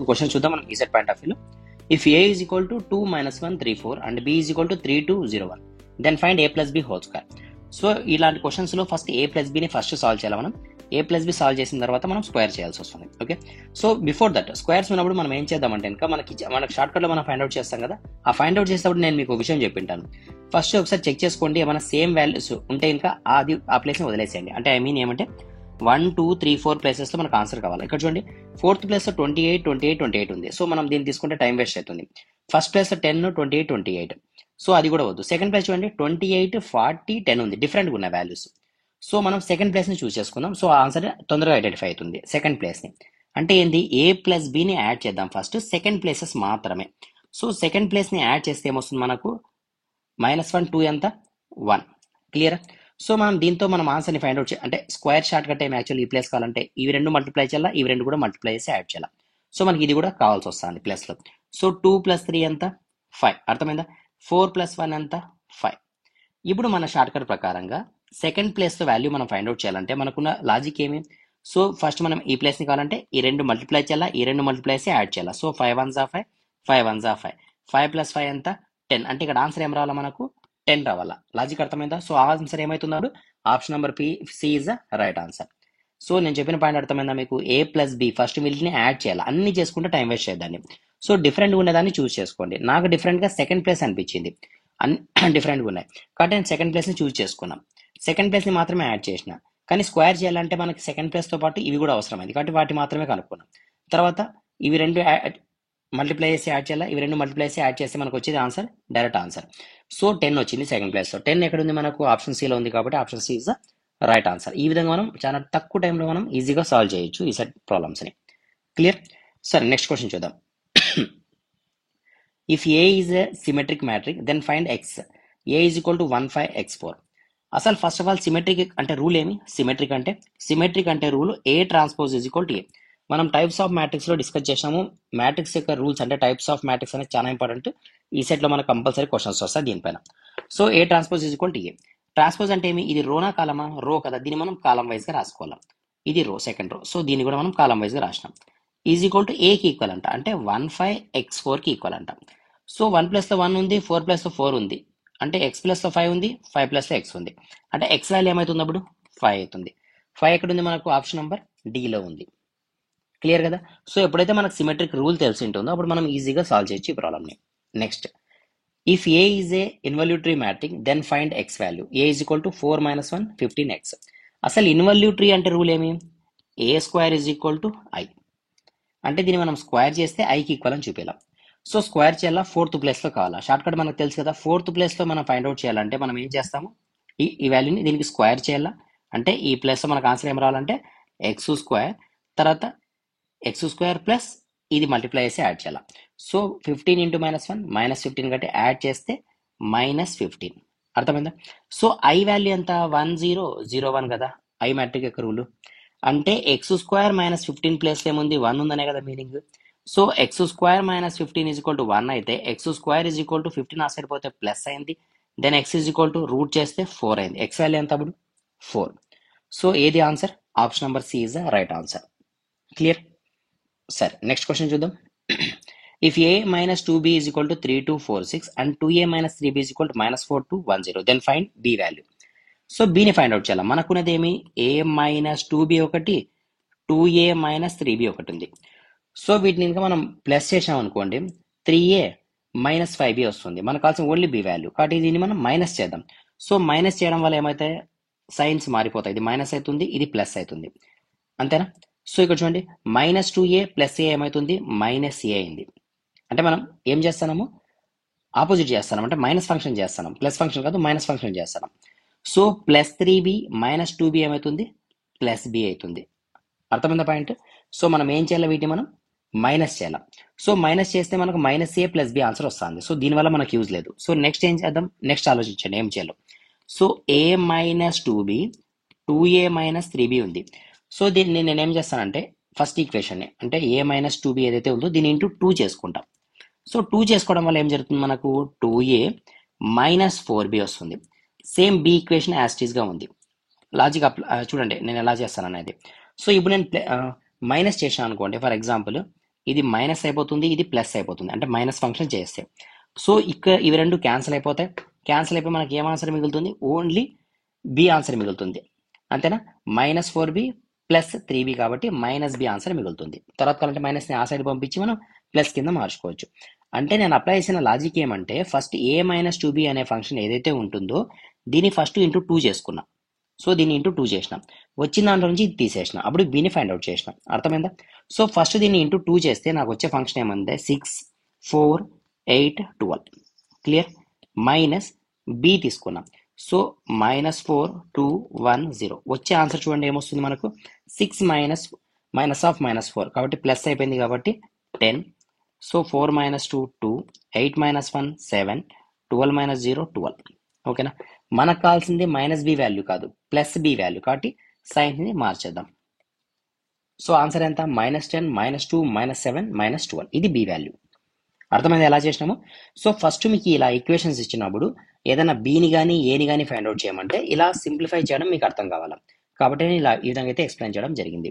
Question చూద్దాం మనం ECET point of వ్యూలో. If a is equal to 2 minus 1 3 4 and b is equal to 3 2 0 1 then find a plus b whole square. So ఇలాంటి questions లో first a plus బిని first solve చేయాలి. మనం a plus be solve చేసిన తర్వాత మనం square చేయాల్సి వస్తుంది. Okay, so before that squares ఉన్నప్పుడు మనం ఏం చేద్దామంటే ఇంకా మనకి షార్ట్ కట్ లో మనం ఫైండ్ అవుట్ చేస్తాం కదా. ఆ ఫైండ్ అవుట్ చేసేటప్పుడు నేను మీకు ఒక విషయం చెప్పింటాను. ఫస్ట్ ఒకసారి చెక్ చేసుకోండి, ఏమైనా సేమ్ వాల్యూస్ ఉంటే ఇంకా ఆ ప్లేస్ ని వదిలేసేయండి. అంటే ఐ మీన్ ఏమంటే 1 2 3 4 ప్లేసెస్ లో మనకు ఆన్సర్ కావాలి. ఇక్కడ చూడండి, ఫోర్త్ ప్లేస్ లో 28 ఉంది. సో మనం దీన్ని తీసుకుంటే టైం వేస్ట్ అవుతుంది. ఫస్ట్ ప్లేస్ లో 10 28 సో అది కూడా వద్దు. సెకండ్ ప్లేస్ చూడండి 28 40 10 ఉంది, డిఫరెంట్గా ఉన్న వాల్యూస్. సో మనం సెకండ్ ప్లేస్ ని చూస్ చేసుకుందాం. సో ఆన్సర్ తొందరగా ఐడెంటిఫై అవుతుంది సెకండ్ ప్లేస్ ని. అంటే ఏంది, ఏ ప్లస్ బిని యాడ్ చేద్దాం ఫస్ట్, సెకండ్ ప్లేసెస్ మాత్రమే. సో సెకండ్ ప్లేస్ ని యాడ్ చేస్తే ఏమొస్తుంది మనకు, -1 2 ఎంత 1. క్లియర్. సో మనం దీంతో మనం ఆన్సర్ ని ఫైండ్ అవుట్ అంటే square short cut time actual ఈ ప్లేస్ కావాలంటే ఇవి రెండు మల్టిప్లై చేయాలా, ఇవి రెండు కూడా మల్టిప్లై చేసి యాడ్ చేయాలి. సో మనకి ఇది కూడా కావాల్సి వస్తుంది ప్లస్ లో. సో 2 + 3 ఎంత 5, అర్థమైందా. 4 + 1 ఎంత 5. ఇప్పుడు మన షార్ట్ కట్ ప్రకారంగా సెకండ్ ప్లేస్ లో వాల్యూ మనం ఫైండ్ అవుట్ చేయాలంటే మనకున్న లాజిక్ ఏమి, సో ఫస్ట్ మనం ఈ ప్లేస్ ని కావాలంటే ఈ రెండు మల్టిప్లై చేయాలా, ఈ రెండు మల్టిప్లై చేసి యాడ్ చేయాలా. సో 5 1 5 5 1 5 5 + 5 ఎంత 10. అంటే ఇక్కడ ఆన్సర్ ఏం రావాలా మనకు 10 రావాలా. లాజిక్ అర్థమైందా. సో ఆన్సర్ ఏమవుతున్నాడు, option number C is the right answer. So నేను చెప్పిన పాయింట్ అర్థమైందా మీకు. ఏ ప్లస్ బి ఫస్ట్ వీటిని యాడ్ చేయాలి, అన్ని చేసుకుంటే టైం వేస్ట్ చేద్దాన్ని. సో డిఫరెంట్గా ఉండేదాన్ని చూస్ చేసుకోండి. నాకు డిఫరెంట్గా సెకండ్ ప్లేస్ అనిపించింది, అన్ని డిఫరెంట్గా ఉన్నాయి కాబట్టి నేను సెకండ్ ప్లేస్ని చూస్ చేసుకున్నాం. సెకండ్ ప్లేస్ని మాత్రమే యాడ్ చేసిన, కానీ స్క్వేర్ చేయాలంటే మనకి సెకండ్ ప్లేస్తో పాటు ఇవి కూడా అవసరమైంది కాబట్టి వాటి మాత్రమే కనుక్కున్నాం. తర్వాత ఇవి రెండు మల్టిప్లై చేసి యాడ్ చేయాలి, ఇవి రెండు మల్టిప్లై చేసి యాడ్ చేస్తే మనకు వచ్చేది ఆన్సర్ డైరెక్ట్ ఆన్సర్. సో 10 వచ్చింది సెకండ్ ప్లేస్లో. 10 ఎక్కడ ఉంది మనకు, ఆప్షన్ సిలో ఉంది కాబట్టి option C is the right answer. ఈ విధంగా మనం చాలా తక్కువ టైంలో మనం ఈజీగా సాల్వ్ చేయొచ్చు ఈ సెట్ ప్రాబ్లమ్స్ని. క్లియర్. సరే నెక్స్ట్ క్వశ్చన్ చూద్దాం. If A is a symmetric matrix then find X. A is equal to 1 5 x4. అసలు ఫస్ట్ ఆఫ్ ఆల్ సిమెట్రిక్ అంటే రూల్ ఏమి, సిమెట్రిక్ అంటే rule A transpose is equal to A. మనం types of matrix లో discuss చేసాము. Matrix యొక్క rules అంటే types of matrix అనేది చాలా ఇంపార్టెంట్. ఈ సెట్ లో మనకు కంపల్సరీ క్వశ్చన్స్ వస్తాయి దీనిపైన. So A transpose is equal to A. Transpose అంటే ఏమి, ఇది రోనా కాలమా, రో కదా, దీన్ని మనం కాలం వైజ్ గా రాసుకోవాలి. ఇది రో, సెకండ్ రో, సో దీన్ని కూడా మనం కాలం వైజ్ గా రాసినాం. ఈజ్ ఈక్వల్ టు ఏ కి ఈక్వల్ అంట, అంటే 1 5 x4 కి ఈక్వల్ అంట. సో 1 ప్లస్ లో 1 ఉంది, 4 ప్లస్ లో 4 ఉంది, అంటే ఎక్స్ ప్లస్ లో 5 ఉంది, 5 ప్లస్ లో ఎక్స్ ఉంది, అంటే ఎక్స్ వాల్యూ ఏమవుతుంది అప్పుడు 5 అవుతుంది. 5 ఎక్కడ ఉంది మనకు, ఆప్షన్ నెంబర్ డిలో ఉంది. క్లియర్ కదా. సో ఎప్పుడైతే మనకు సిమెట్రిక్ రూల్ తెలిసి ఉంటుందో అప్పుడు మనం ఈజీగా సాల్వ్ చేయొచ్చు ఈ ప్రాబ్లమ్ని. Next, if A is a involutory matrix then find X value. A is equal to 4 - 1 15x. అసలు ఇన్వల్యూటరీ అంటే రూల్ ఏమి, A square is equal to I. అంటే దీన్ని మనం స్క్వేర్ చేస్తే ఐకి ఈక్వల్ అని చూపించాం. సో స్క్వేర్ చేయాలా, ఫోర్త్ ప్లేస్ లో కావాలా. షార్ట్ కట్ మనకు తెలుసు కదా, ఫోర్త్ ప్లేస్ లో మనం ఫైండ్ అవుట్ చేయాలంటే మనం ఏం చేస్తాము, ఈ వాల్యూని దీనికి స్క్వేర్ చేయాలా. అంటే ఈ ప్లేస్ లో మనకు ఆన్సర్ ఏం రావాలంటే x2, తర్వాత x2 ప్లస్ ఇది మల్టిప్లై చేసి యాడ్ చేయాలి. సో 15 × -1 -15 కాబట్టి యాడ్ చేస్తే -15. అర్థమైందా. సో ఐ వాల్యూ ఎంత 1 0 0 1 కదా, ఐ మ్యాట్రిక్ యొక్క రూలు. అంటే x2 - 15 ప్లేస్ ఏముంది 1 ఉందనే కదా మీనింగ్. సో x2 - 15 = 1 అయితే x2 = 15 ఆ సైడ్ పోతే ప్లస్ అయింది. దెన్ x = రూట్ చేస్తే 4 అయింది. x వాల్యూ ఎంత అప్పుడు 4. సో ఏది answer, option number C is the right answer. Clear. సరే నెక్స్ట్ క్వశ్చన్ చూద్దాం. If a - 2b = 3 2 4 6 and 2a - 3b = -4 2 1 0 then find b value. So బీని ఫైండ్ అవుట్ చేయాలి. మనకున్నది ఏమి, a - 2b ఒకటి, 2a - 3b ఒకటి ఉంది. సో వీటిని ఇంకా మనం ప్లస్ చేసాం అనుకోండి 3a - 5b వస్తుంది. మనకు కావాల్సిన ఓన్లీ బి వాల్యూ కాబట్టి దీన్ని మనం మైనస్ చేద్దాం. సో మైనస్ చేయడం వల్ల ఏమైతే సైన్స్ మారిపోతాయి, ఇది మైనస్ అవుతుంది, ఇది ప్లస్ అవుతుంది, అంతేనా. సో ఇక్కడ చూడండి -2a + a ఏమవుతుంది -a అయింది. అంటే మనం ఏం చేస్తున్నాము, ఆపోజిట్ చేస్తున్నాం, అంటే మైనస్ ఫంక్షన్ చేస్తున్నాం, ప్లస్ ఫంక్షన్ కాదు మైనస్ ఫంక్షన్ చేస్తున్నాం. సో +3b - 2b ఏమవుతుంది +b అవుతుంది. అర్థమైందా పాయింట్. సో మనం ఏం చేయాలి, వీటిని మనం మైనస్ చేయాలి. సో మైనస్ చేస్తే మనకు -a + b ఆన్సర్ వస్తుంది. సో దీనివల్ల మనకు యూజ్ లేదు. సో నెక్స్ట్ ఏం చేద్దాం, నెక్స్ట్ ఆలోచించండి ఏం చేయాలో. So a - 2b 2a - 3b ఉంది. సో దీన్ని నేను ఏం చేస్తానంటే ఫస్ట్ ఈక్వేషన్ని అంటే a - 2b ఏదైతే ఉందో దీన్ని ఇంటూ 2 చేసుకుంటాం. సో 2 చేసుకోవడం వల్ల ఏం జరుగుతుంది మనకు 2a - 4b వస్తుంది. సేమ్ b ఈక్వేషన్ యాస్టీస్గా ఉంది. లాజిక్ చూడండి నేను ఎలా చేస్తాను అనేది. సో ఇప్పుడు నేను మైనస్ చేసాను అనుకోండి, ఫర్ ఎగ్జాంపుల్ ఇది మైనస్ అయిపోతుంది, ఇది ప్లస్ అయిపోతుంది, అంటే మైనస్ ఫంక్షన్ చేస్తే. సో ఇక్కడ ఇవి రెండు క్యాన్సిల్ అయిపోతాయి. క్యాన్సిల్ అయిపోయి మనకి ఏం ఆన్సర్ మిగులుతుంది? ఓన్లీ బి ఆన్సర్ మిగులుతుంది. అంతేనా? -4b ప్లస్ 3b కాబట్టి -b ఆన్సర్ మిగులుతుంది. తర్వాత కావాలంటే మైనస్ని ఆ సైడ్ పంపించి మనం ప్లస్ కింద మార్చుకోవచ్చు. అంటే నేను అప్లై చేసిన లాజిక్ ఏమంటే ఫస్ట్ a - 2b అనే ఫంక్షన్ ఏదైతే ఉంటుందో దీన్ని ఫస్ట్ ఇంటూ 2 చేసుకున్నా. సో దీన్ని ఇంటూ 2 చేసిన, వచ్చిన దాంట్లో నుంచి ఇది తీసేసిన, అప్పుడు బీని ఫైండ్ అవుట్ చేసిన. అర్థమైందా? సో ఫస్ట్ దీన్ని ఇంటూ 2 చేస్తే నాకు వచ్చే ఫంక్షన్ ఏమంటే 6, 4, 8, 12. క్లియర్? మైనస్ బి తీసుకున్నాం. సో -4, 2, 1, 0. వచ్చే ఆన్సర్ చూడండి ఏమొస్తుంది మనకు? 6 మైనస్ ఆఫ్ -4 కాబట్టి ప్లస్ అయిపోయింది కాబట్టి 10. సో 4 - 2, 2, 8 - 1, 7, 12 - 0, 12. ఓకేనా? మనకు కావాల్సింది -b వాల్యూ కాదు, +b వాల్యూ కాబట్టి సైన్ని మార్చేద్దాం. సో ఆన్సర్ ఎంత? -10, -2, -7, -12. ఇది b వాల్యూ. అర్థమైంది ఎలా చేసినాము? సో ఫస్ట్ మీకు ఇలా ఈక్వేషన్స్ ఇచ్చినప్పుడు ఏదైనా బీని కానీ ఏని కానీ ఫైండ్ అవుట్ చేయమంటే ఇలా సింప్లిఫై చేయడం మీకు అర్థం కావాలి. కాబట్టి నేను ఇలా ఈ విధంగా అయితే ఎక్స్ప్లెయిన్ చేయడం జరిగింది.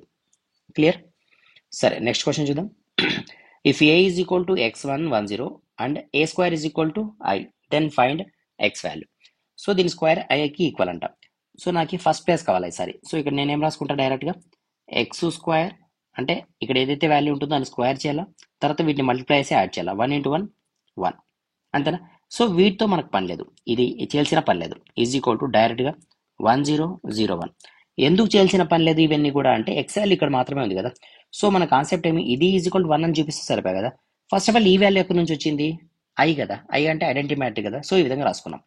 క్లియర్? సరే, నెక్స్ట్ క్వశ్చన్ చూద్దాం. If a is equal to x1, 1, 0 and a square is equal to i, then find x value. So దీని స్క్వేర్ ఐకి ఈక్వల్ అంట. సో నాకు ఫస్ట్ ప్లేస్ కావాలి ఈసారి. సో ఇక్కడ నేను ఏం రాసుకుంటా డైరెక్ట్గా ఎక్స్ స్క్వేర్ అంటే ఇక్కడ ఏదైతే వాల్యూ ఉంటుందో దాన్ని స్క్వేర్ చేయాలా, తర్వాత వీటిని మల్టిప్లై చేసి యాడ్ చేయాలా. 1 × 1 1, అంతేనా? సో వీటితో మనకు పని లేదు, ఇది చేయాల్సిన పని లేదు. ఈజ్ ఈక్వల్ టు డైరెక్ట్గా 1 0 0 1. ఎందుకు చేయాల్సిన పని లేదు ఇవన్నీ కూడా అంటే ఎక్స్ వాల్యూ ఇక్కడ మాత్రమే ఉంది కదా. సో మన కాన్సెప్ట్ ఏమి? ఇది ఈజ్ ఈక్వల్ టు 1 అని చూపిస్తే సరిపోయి కదా. ఫస్ట్ ఆఫ్ ఆల్ ఈ వాల్యూ ఎక్కడి నుంచి వచ్చింది? ఐ కదా. ఐ అంటే ఐడెంటిటీ మ్యాట్రిక్ కదా. సో ఈ విధంగా రాసుకున్నాం.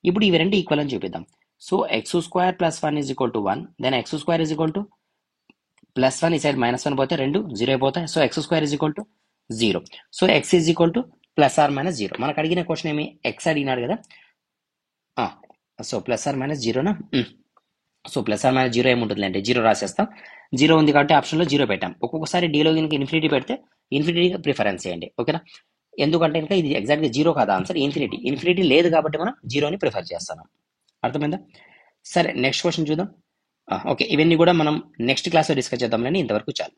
ఇప్పుడు ఇవి రెండు ఈక్వల్ అని చూపిద్దాం. సో x² + 1 = 1, దెన్ x² = +1, ఈ సైడ్ -1 పోతే 2 0 అయిపోతాయి. So x² = 0. So x = +or-0. మనకు అడిగిన క్వశ్చన్ ఏమి? x అడిగినాడు కదా. సో +or-0నా? సో +or-0 ఏముంటుంది అంటే 0 రాసేస్తాం. 0 ఉంది కాబట్టి ఆప్షన్లో 0 పెట్టాం. ఒక్కొక్కసారి డీలో కనుక ఇన్ఫినిటీ పెడితే ఇన్ఫినిటీగా ప్రిఫరెన్స్ చేయండి. ఓకేనా? ఎందుకంటే ఇంకా ఇది ఎగ్జాక్ట్గా 0 కాదు ఆన్సర్, ఇన్ఫినిటీ లేదు కాబట్టి మనం 0ని ప్రిఫర్ చేస్తున్నాం. అర్థమైందా? సరే, నెక్స్ట్ క్వశ్చన్ చూద్దాం. ఓకే, ఇవన్నీ కూడా మనం నెక్స్ట్ క్లాస్లో డిస్కస్ చేద్దాంలేండి. ఇంతవరకు చాలు.